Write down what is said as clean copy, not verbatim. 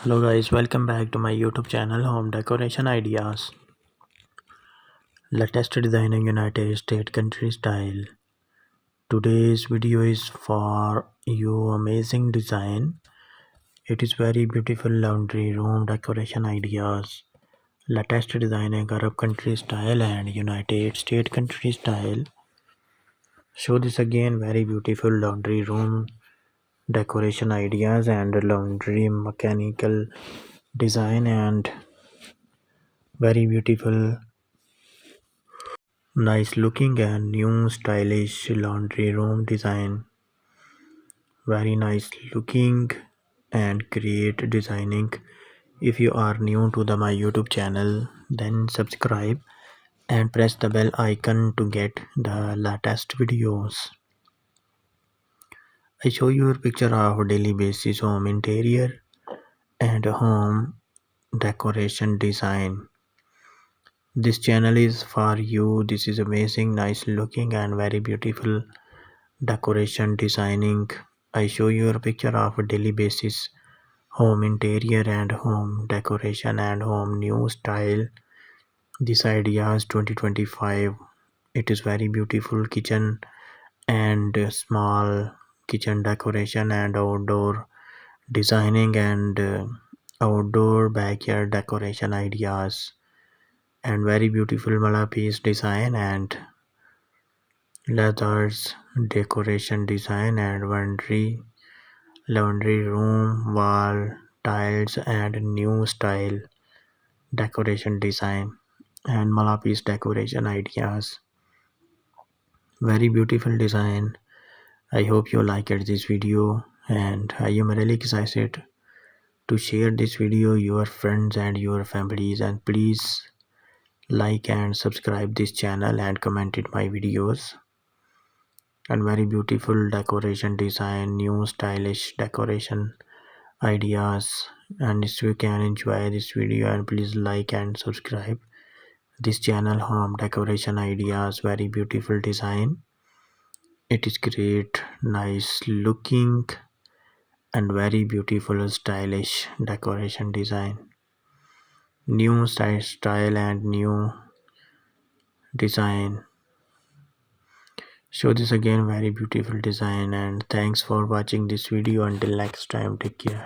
Hello guys, welcome back to my YouTube channel Home Decoration Ideas. Latest design in United States country style. Today's video is for you amazing design. It is very beautiful laundry room decoration ideas. Latest design in Arab country style and United States country style. Show this again very beautiful laundry room decoration ideas and laundry mechanical design and very beautiful nice looking and new stylish laundry room design. Very nice looking and great designing. If you are new to my YouTube channel, then subscribe and press the bell icon to get the latest videos. I show you a picture of daily basis home interior and home decoration design. This channel is for you. This is amazing, nice looking and very beautiful decoration designing. I show you a picture of a daily basis home interior and home decoration and home new style. This idea is 2025. It is very beautiful kitchen and small kitchen decoration and outdoor designing and outdoor backyard decoration ideas and very beautiful mala piece design and leathers decoration design and laundry room wall tiles and new style decoration design and mala piece decoration ideas. Very beautiful design. I hope you liked this video and I am really excited to share this video your friends and your families, and please like and subscribe this channel and comment it my videos. And very beautiful decoration design, new stylish decoration ideas. And if you can enjoy this video, and please like and subscribe this channel home decoration ideas. Very beautiful design. It is great, nice looking and very beautiful stylish decoration design. New style and new design. Show this again very beautiful design, and thanks for watching this video. Until next time, take care.